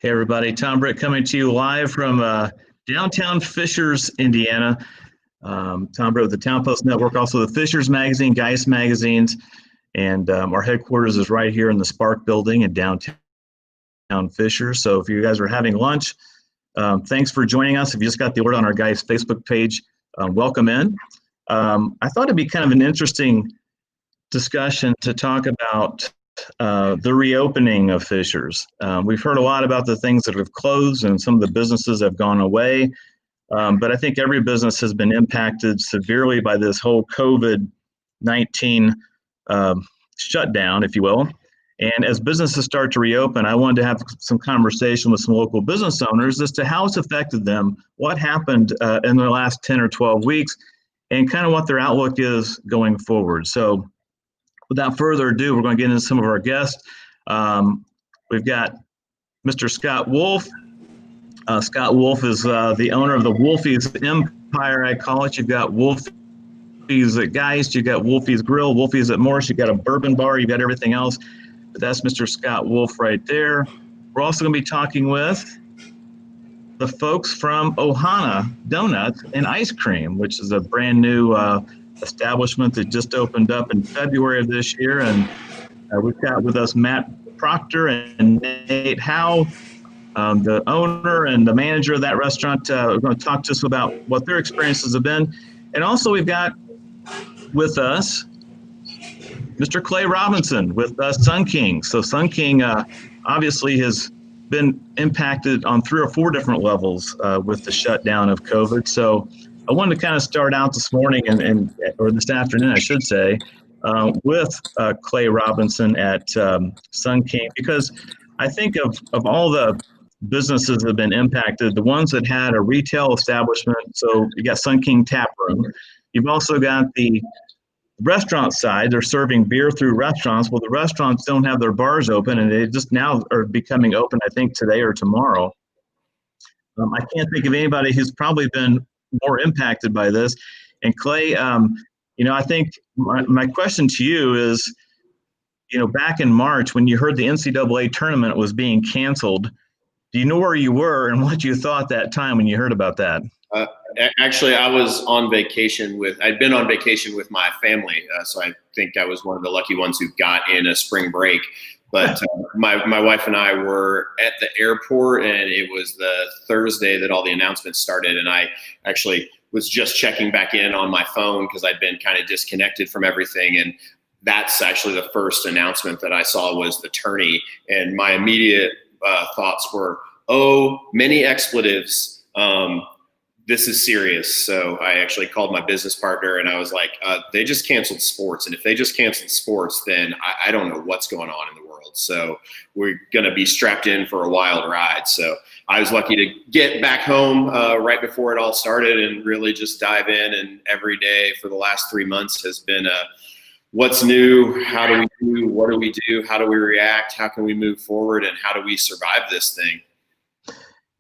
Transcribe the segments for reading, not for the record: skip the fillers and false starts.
Hey everybody, Tom Britt coming to you live from downtown Fishers, Indiana. Tom Britt with the Town Post Network, also the Fishers Magazine, Geist magazines, and our headquarters is right here in the Spark Building in downtown Fishers. So if you guys are having lunch, thanks for joining us. If you just got the word on our Geist Facebook page, welcome in. I thought it'd be kind of an interesting discussion to talk about the reopening of Fishers. We've heard a lot about the things that have closed and some of the businesses have gone away, but I think every business has been impacted severely by this whole COVID-19 shutdown, if you will. And as businesses start to reopen, I wanted to have some conversation with some local business owners as to how it's affected them, what happened in the last 10 or 12 weeks, and kind of what their outlook is going forward. So without further ado, we're going to get into some of our guests. We've got Mr. Scott Wolf. Scott Wolf is the owner of the Wolfies Empire, I call it. You've got Wolfies at Geist, you've got Wolfies Grill, Wolfies at Morse, you've got a bourbon bar, you've got everything else. But that's Mr. Scott Wolf right there. We're also going to be talking with the folks from Ohana Donuts and Ice Cream, which is a brand new establishment that just opened up in February of this year. And we've got with us Matt Proctor and Nate Haugh, the owner and the manager of that restaurant. We're going to talk to us about what their experiences have been. And also we've got with us Mr. Clay Robinson with Sun King. So Sun King obviously has been impacted on 3 or 4 different levels with the shutdown of COVID. So I wanted to kind of start out this morning or this afternoon, I should say, with Clay Robinson at Sun King, because I think of all the businesses that have been impacted, the ones that had a retail establishment. So you got Sun King Tap Room. You've also got the restaurant side. They're serving beer through restaurants. Well, the restaurants don't have their bars open, and they just now are becoming open, I think, today or tomorrow. I can't think of anybody who's probably been more impacted by this. And Clay, I think my question to you is, back in March when you heard the NCAA tournament was being canceled, do you know where you were and what you thought that time when you heard about that? Actually, I was on vacation I'd been on vacation with my family. So I think I was one of the lucky ones who got in a spring break. But my wife and I were at the airport, and it was the Thursday that all the announcements started. And I actually was just checking back in on my phone because I'd been kind of disconnected from everything. And that's actually the first announcement that I saw was the tourney. And my immediate thoughts were, oh, many expletives. This is serious. So I actually called my business partner and I was like, they just canceled sports. And if they just canceled sports, then I don't know what's going on in the world. So we're going to be strapped in for a wild ride. So I was lucky to get back home right before it all started and really just dive in. And every day for the last 3 months has been what's new? How do we do? What do we do? How do we react? How can we move forward? And how do we survive this thing?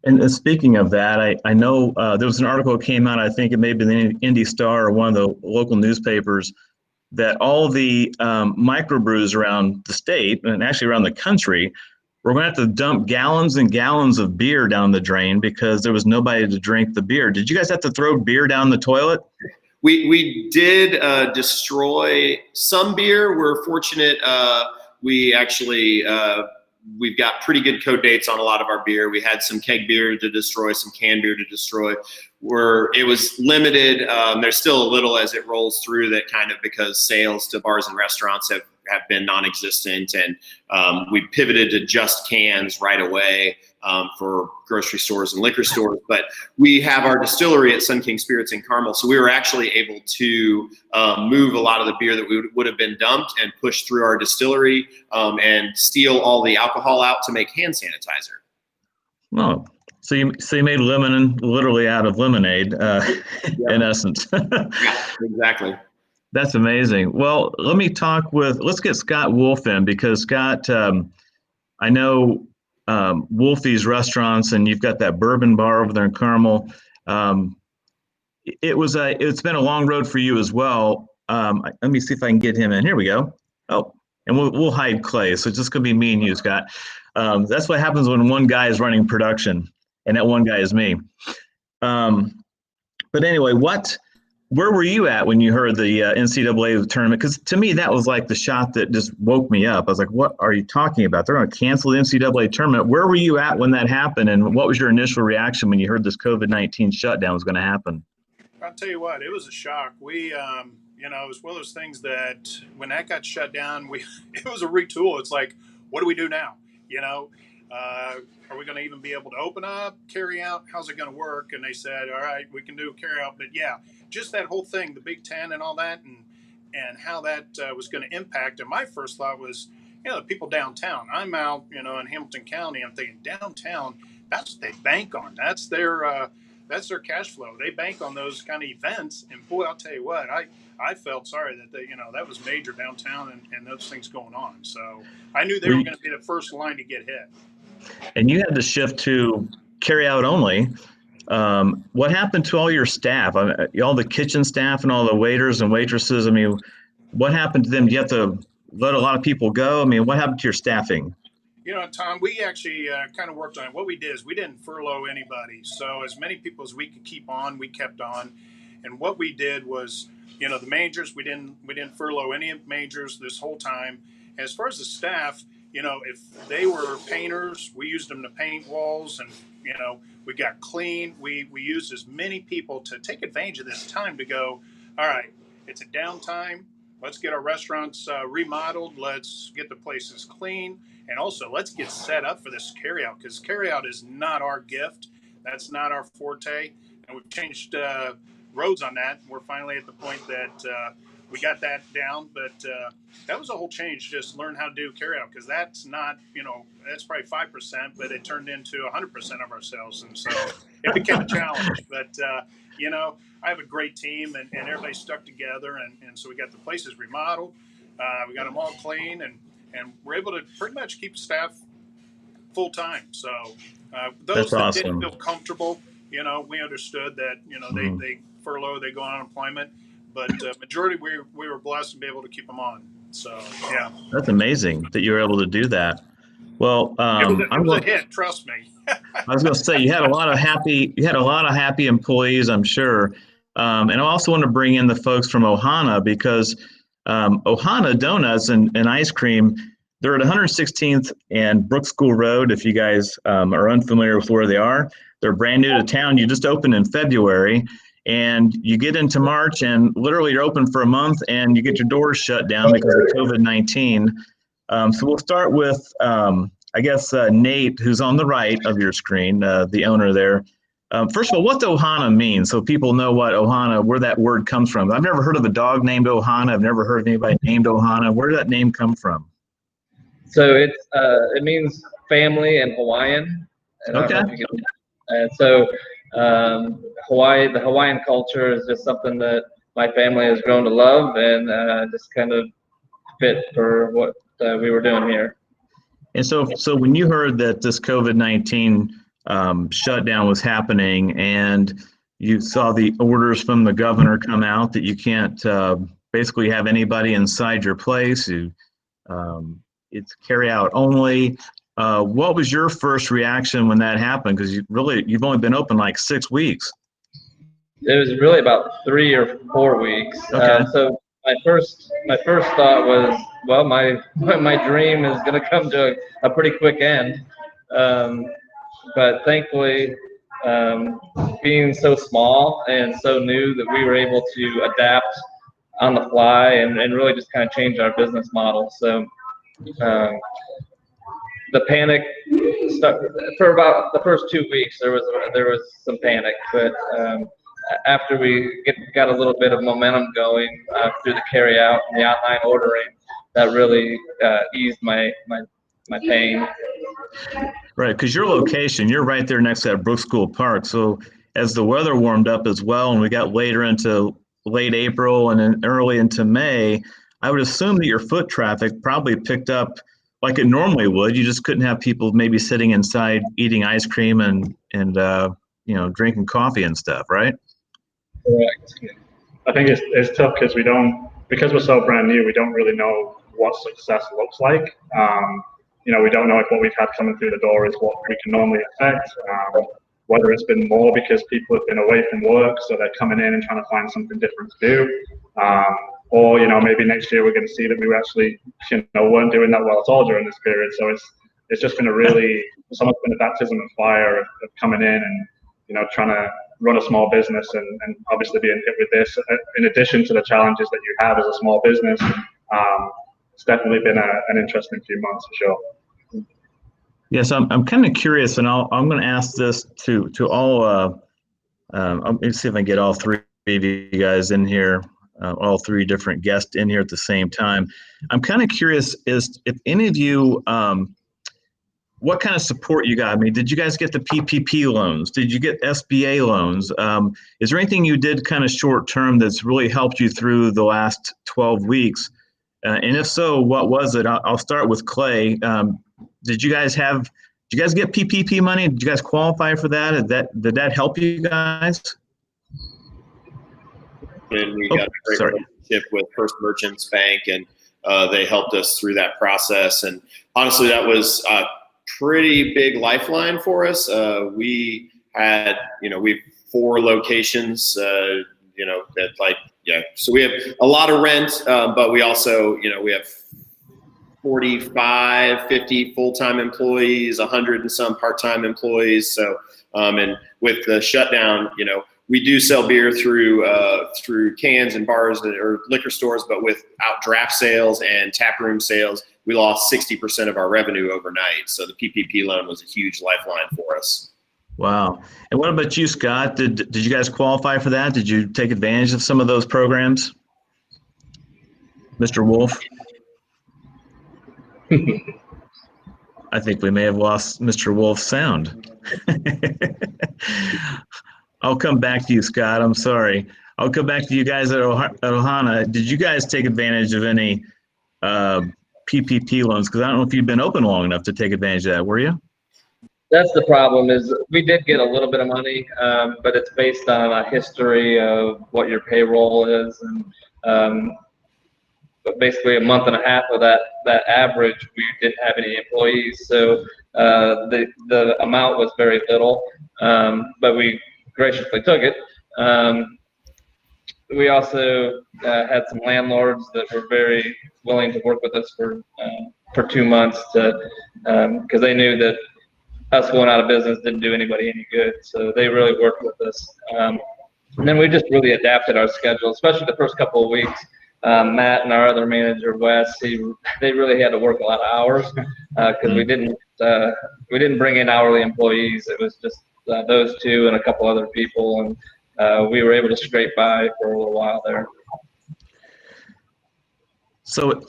And speaking of that, I know there was an article that came out, I think it may be the Indy Star or one of the local newspapers, that all the microbrews around the state and actually around the country were going to have to dump gallons and gallons of beer down the drain because there was nobody to drink the beer. Did you guys have to throw beer down the toilet? We did destroy some beer. We're fortunate. We actually we've got pretty good code dates on a lot of our beer. We had some keg beer to destroy, some canned beer to destroy. It was limited. There's still a little as it rolls through that kind of because sales to bars and restaurants have been non-existent, and we pivoted to just cans right away for grocery stores and liquor stores. But we have our distillery at Sun King Spirits in Carmel, so we were actually able to move a lot of the beer that would have been dumped and push through our distillery and steal all the alcohol out to make hand sanitizer. Oh, so you made lemon literally out of lemonade, in essence. Yeah, exactly. That's amazing. Well, let's get Scott Wolf in, because Scott, I know Wolfies restaurants, and you've got that bourbon bar over there in Carmel. It's been a long road for you as well. Let me see if I can get him in. Here we go. Oh, and we'll hide Clay. So it's just gonna be me and you, Scott. That's what happens when one guy is running production, and that one guy is me. But anyway, where were you at when you heard the NCAA tournament? Because to me, that was like the shot that just woke me up. I was like, what are you talking about? They're going to cancel the NCAA tournament. Where were you at when that happened? And what was your initial reaction when you heard this COVID-19 shutdown was going to happen? I'll tell you what, it was a shock. We, it was one of those things that when that got shut down, it was a retool. It's like, what do we do now? Are we going to even be able to open up, carry out? How's it going to work? And they said, all right, we can do carry out. But yeah, just that whole thing, the Big Ten and all that, and how that was going to impact. And my first thought was, the people downtown. I'm out, in Hamilton County. I'm thinking downtown, that's what they bank on. That's their cash flow. They bank on those kind of events. And boy, I'll tell you what, I felt sorry that that was major downtown and those things going on. So I knew they were going to be the first line to get hit. And you had to shift to carry out only. What happened to all your staff? All the kitchen staff and all the waiters and waitresses? I mean, what happened to them? Do you have to let a lot of people go? I mean, what happened to your staffing? Tom, we actually kind of worked on it. What we did is we didn't furlough anybody. So as many people as we could keep on, we kept on. And what we did was, the majors, we didn't furlough any majors this whole time. As far as the staff, if they were painters, we used them to paint walls, and we got clean. We used as many people to take advantage of this time to go, all right, it's a downtime. Let's get our restaurants remodeled. Let's get the places clean. And also, let's get set up for this carryout, because carryout is not our gift. That's not our forte. And we've changed roads on that. We're finally at the point that we got that down. But that was a whole change, just learn how to do carryout, because that's not, that's probably 5%, but it turned into 100% of our sales. And so it became a challenge. But, I have a great team, and everybody stuck together. And so we got the places remodeled. We got them all clean, and we're able to pretty much keep staff full time. So those That's awesome. Didn't feel comfortable, we understood that, they furlough, they go on unemployment, but majority we were blessed to be able to keep them on. So yeah, that's amazing that you were able to do that. Well, it was a hit, trust me. I was going to say you had a lot of happy employees, I'm sure. And I also want to bring in the folks from Ohana, because Ohana Donuts and Ice Cream, they're at 116th and Brook School Road. If you guys are unfamiliar with where they are, they're brand new to town. You just opened in February, and you get into March, and literally you're open for a month, and you get your doors shut down because of COVID-19. So we'll start with, Nate, who's on the right of your screen, the owner there. First of all, what's Ohana mean, so people know what Ohana, where that word comes from? I've never heard of a dog named Ohana. I've never heard of anybody named Ohana. Where did that name come from? So it means family in Hawaiian. Okay. And so the Hawaiian culture is just something that my family has grown to love, and just kind of fit for what we were doing here. And so when you heard that this COVID-19 shutdown was happening, and you saw the orders from the governor come out that you can't basically have anybody inside your place, it's carry out only. What was your first reaction when that happened? Because you've only been open like 6 weeks. It was really about 3 or 4 weeks. Okay. So my first thought was, well, my dream is going to come to a pretty quick end. But thankfully, being so small and so new, that we were able to adapt on the fly and really just kind of change our business model. So the panic for about the first 2 weeks, there was some panic, but after we got a little bit of momentum going through the carry out and the online ordering, that really eased my pain. Right, because your location, you're right there next to that Brook School Park. So as the weather warmed up as well, and we got later into late April and then early into May, I would assume that your foot traffic probably picked up like it normally would. You just couldn't have people maybe sitting inside eating ice cream and drinking coffee and stuff, right? Correct. I think it's tough because because we're so brand new, we don't really know what success looks like. We don't know if what we've had coming through the door is what we can normally expect. Whether it's been more because people have been away from work, so they're coming in and trying to find something different to do. Or, maybe next year we're going to see that we actually, weren't doing that well at all during this period. So it's just been it's almost been a baptism of fire of coming in and, trying to run a small business and obviously being hit with this, in addition to the challenges that you have as a small business. It's definitely been an interesting few months for sure. Yes, I'm kind of curious, and I'm going to ask this to all. Let me see if I can get all three of you guys in here, all three different guests in here at the same time. I'm kind of curious is if any of you, what kind of support you got? I mean, did you guys get the PPP loans? Did you get SBA loans? Is there anything you did kind of short term that's really helped you through the last 12 weeks? And if so, what was it? I'll start with Clay. Did you guys get PPP money? Did you guys qualify for that? Did that help you guys? And we got a great relationship with First Merchants Bank, and they helped us through that process. And honestly, that was a pretty big lifeline for us. We had, we have 4 locations, so we have a lot of rent, but we also, we have 45, 50 full-time employees, 100 and some part-time employees. So, and with the shutdown, we do sell beer through cans and bars or liquor stores, but without draft sales and taproom sales, we lost 60% of our revenue overnight. So the PPP loan was a huge lifeline for us. Wow. And what about you, Scott? Did you guys qualify for that? Did you take advantage of some of those programs? Mr. Wolf? I think we may have lost Mr. Wolf's sound. I'll come back to you, Scott. I'm sorry. I'll come back to you guys at Ohana. Did you guys take advantage of any PPP loans? Because I don't know if you've been open long enough to take advantage of that, were you? That's the problem, is we did get a little bit of money, but it's based on a history of what your payroll is. And but basically a month and a half of that average, we didn't have any employees. So the amount was very little, but we graciously took it. We also had some landlords that were very willing to work with us for 2 months because they knew that us going out of business didn't do anybody any good. So they really worked with us. And then we just really adapted our schedule, especially the first couple of weeks. Matt and our other manager, Wes, they really had to work a lot of hours because we didn't bring in hourly employees. It was just those two and a couple other people, and we were able to scrape by for a little while there. So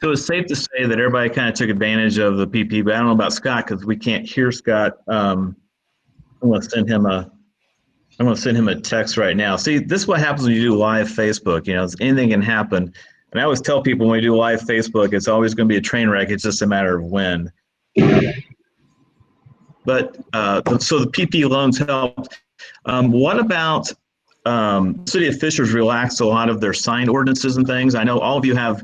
it's safe to say that everybody kind of took advantage of the PP, but I don't know about Scott because we can't hear Scott. I'm going to send him a text right now. See, this is what happens when you do live Facebook. Anything can happen. And I always tell people when we do live Facebook, it's always going to be a train wreck. It's just a matter of when. But so the PP loans helped. What about City of Fishers relaxed a lot of their sign ordinances and things? I know all of you have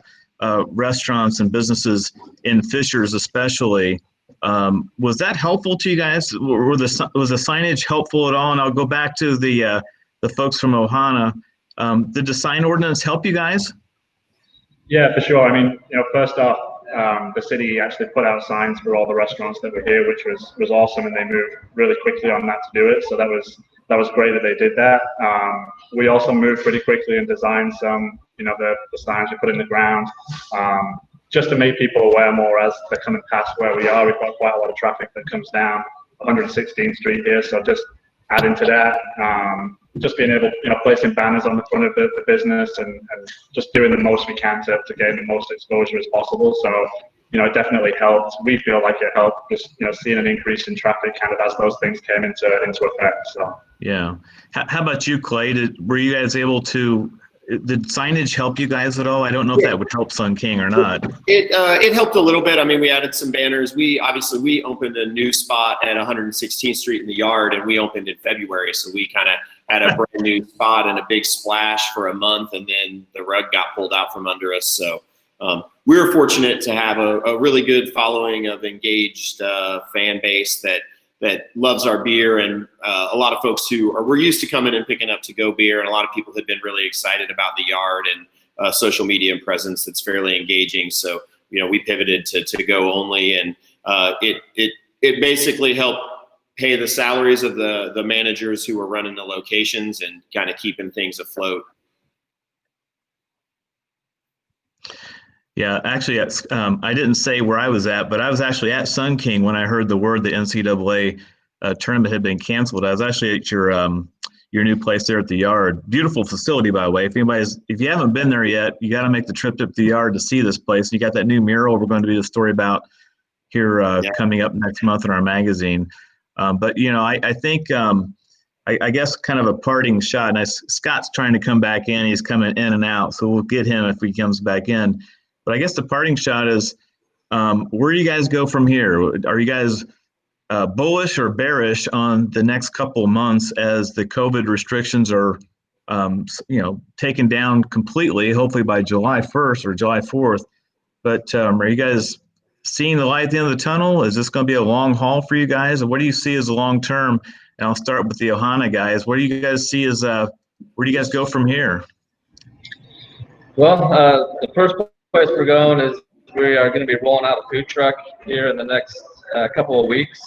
restaurants and businesses in Fishers especially. Was that helpful to you guys? Was the signage helpful at all? And I'll go back to the folks from Ohana. Did the sign ordinance help you guys? Yeah, for sure. I mean, first off, the city actually put out signs for all the restaurants that were here, which was awesome, and they moved really quickly on that to do it. So that was great that they did that. We also moved pretty quickly and designed some, the signs we put in the ground, just to make people aware more as they're coming past where we are. We've got quite a lot of traffic that comes down 116th Street here, so just adding to that, just being able, placing banners on the front of the business and just doing the most we can to gain the most exposure as possible. So, it definitely helped. We feel like it helped just, seeing an increase in traffic kind of as those things came into effect. So yeah. How about you, Clay? Were you guys able to? Did signage help you guys at all? I don't know if that would help Sun King or not. It helped a little bit. I mean, we added some banners. We opened a new spot at 116th Street in the Yard, and we opened in February. So we kind of had a brand new spot and a big splash for a month, and then the rug got pulled out from under us. So we were fortunate to have a really good following of engaged fan base that loves our beer, and a lot of folks who were used to coming and picking up to-go beer, and a lot of people had been really excited about the yard and social media presence that's fairly engaging. So, we pivoted to go only, and it basically helped pay the salaries of the managers who were running the locations and kind of keeping things afloat. Yeah, actually, I didn't say where I was at, but I was actually at Sun King when I heard the word the NCAA tournament had been canceled. I was actually at your new place there at the yard. Beautiful facility, by the way. If you haven't been there yet, you got to make the trip to the yard to see this place. You got that new mural we're going to do a story about here coming up next month in our magazine. But I think I guess kind of a parting shot. And Scott's trying to come back in. He's coming in and out, so we'll get him if he comes back in. But I guess the parting shot is, where do you guys go from here? Are you guys bullish or bearish on the next couple of months as the COVID restrictions are, taken down completely, hopefully by July 1st or July 4th? But are you guys seeing the light at the end of the tunnel? Is this going to be a long haul for you guys? And what do you see as the long term? And I'll start with the Ohana guys. What do you guys see as, where do you guys go from here? Well, the first place we're going is we are going to be rolling out a food truck here in the next couple of weeks.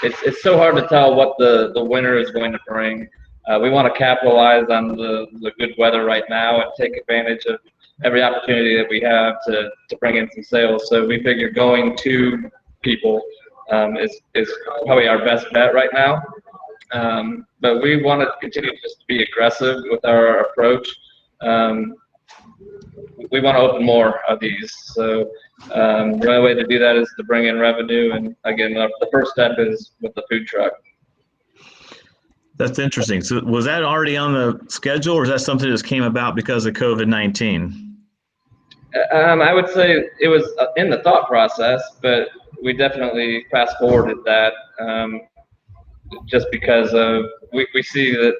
It's so hard to tell what the winter is going to bring. We want to capitalize on the good weather right now and take advantage of every opportunity that we have to bring in some sales. So we figure going to people is probably our best bet right now. But we want to continue to just be aggressive with our approach. We want to open more of these. So the only way to do that is to bring in revenue. And again, the first step is with the food truck. That's interesting. So was that already on the schedule, or is that something that just came about because of COVID-19? I would say it was in the thought process, but we definitely fast forwarded that just because of we see that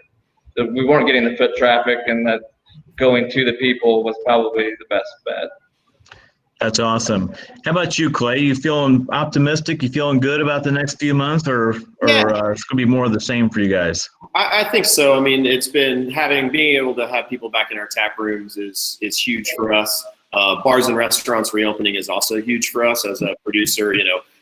we weren't getting the foot traffic, and that going to the people was probably the best bet. That's awesome. How about you, Clay? You feeling optimistic? You feeling good about the next few months, or it's going to be more of the same for you guys? I think so. I mean, it's been being able to have people back in our tap rooms is huge for us. Bars and restaurants reopening is also huge for us as a producer.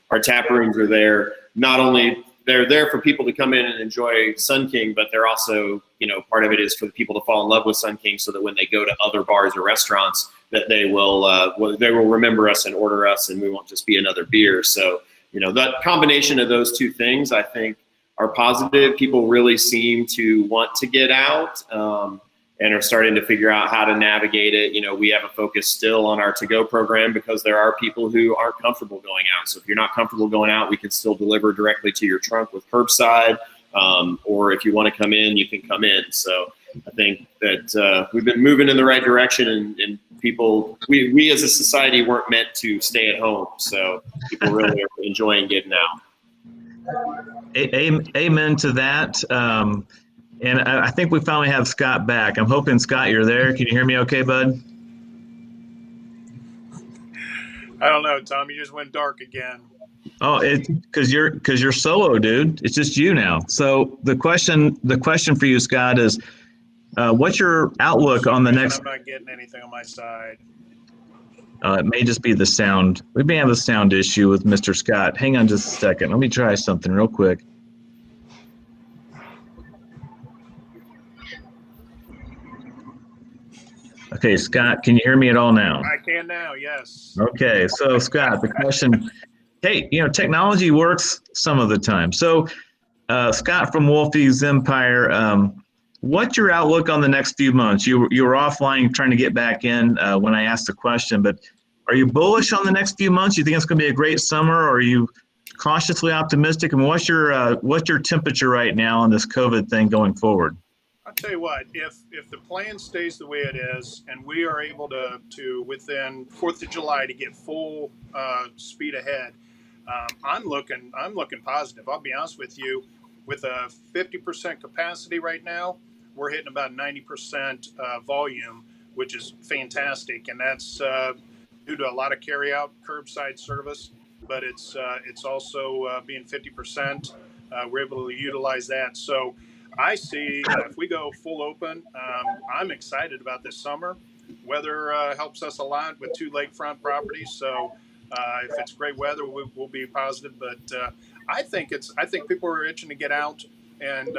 Our tap rooms are there. Not only they're there for people to come in and enjoy Sun King, but they're also, part of it is for the people to fall in love with Sun King, so that when they go to other bars or restaurants, that they will remember us and order us, and we won't just be another beer. So, that combination of those two things, I think, are positive. People really seem to want to get out and are starting to figure out how to navigate it. We have a focus still on our to-go program because there are people who aren't comfortable going out. So if you're not comfortable going out, we can still deliver directly to your trunk with curbside. Or if you want to come in, you can come in. So I think that we've been moving in the right direction, and people, we as a society weren't meant to stay at home. So people really are enjoying getting out. Amen to that. And I think we finally have Scott back. I'm hoping, Scott, you're there. Can you hear me okay, bud? I don't know, Tom. You just went dark again. Oh, it's because you're solo, dude. It's just you now. So the question for you, Scott, is what's your outlook on the next? I'm not getting anything on my side. It may just be the sound. We may have a sound issue with Mr. Scott. Hang on just a second. Let me try something real quick. Okay, Scott, can you hear me at all now? I can now, yes. Okay, so Scott, the question, hey, technology works some of the time. So, Scott from Wolfies Empire, what's your outlook on the next few months? You were offline trying to get back in when I asked the question, but are you bullish on the next few months? You think it's going to be a great summer, or are you cautiously optimistic? And what's your temperature right now on this COVID thing going forward? I'll tell you what, if the plan stays the way it is, and we are able to within 4th of July to get full speed ahead, I'm looking positive. I'll be honest with you, with a 50% capacity right now, we're hitting about 90% volume. which is fantastic, and that's due to a lot of carry-out curbside service. But it's also being 50%. We're able to utilize that. So I see if we go full open, I'm excited about this summer. Weather helps us a lot with 2 lakefront properties. So if it's great weather, we'll be positive. But I think people are itching to get out, and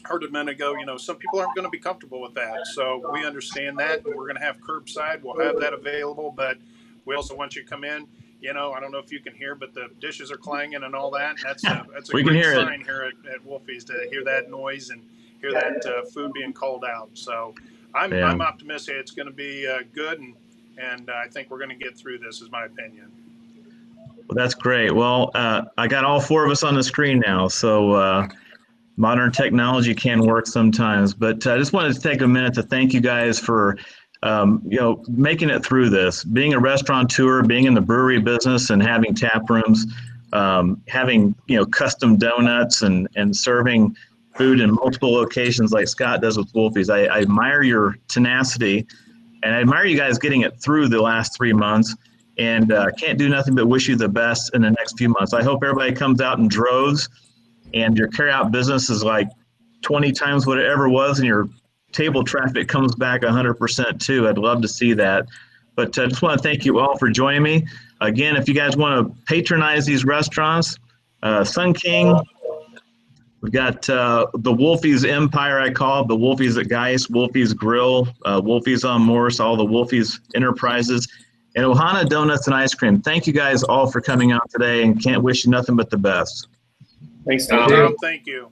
heard a minute ago, some people aren't going to be comfortable with that. So we understand that, and we're going to have curbside. We'll have that available, but we also want you to come in. I don't know if you can hear, but the dishes are clanging and all that. That's a We can great hear sign here at Wolfies to hear that noise and hear that food being called out. So I'm optimistic it's going to be good, and I think we're going to get through this, is my opinion. Well, that's great. Well, I got all 4 of us on the screen now, so modern technology can work sometimes. But I just wanted to take a minute to thank you guys for making it through this, being a restaurateur, being in the brewery business and having tap rooms, having, custom donuts and serving food in multiple locations like Scott does with Wolfies. I admire your tenacity, and I admire you guys getting it through the last 3 months, and can't do nothing but wish you the best in the next few months. I hope everybody comes out in droves and your carry-out business is like 20 times what it ever was, and your table traffic comes back 100% too. I'd love to see that. But I just want to thank you all for joining me. Again, if you guys want to patronize these restaurants, Sun King, we've got the Wolfies Empire, I call it, the Wolfies at Geist, Wolfies Grill, Wolfies on Morse, all the Wolfies Enterprises, and Ohana Donuts and Ice Cream. Thank you guys all for coming out today, and can't wish you nothing but the best. Thanks, Tom. Thank you.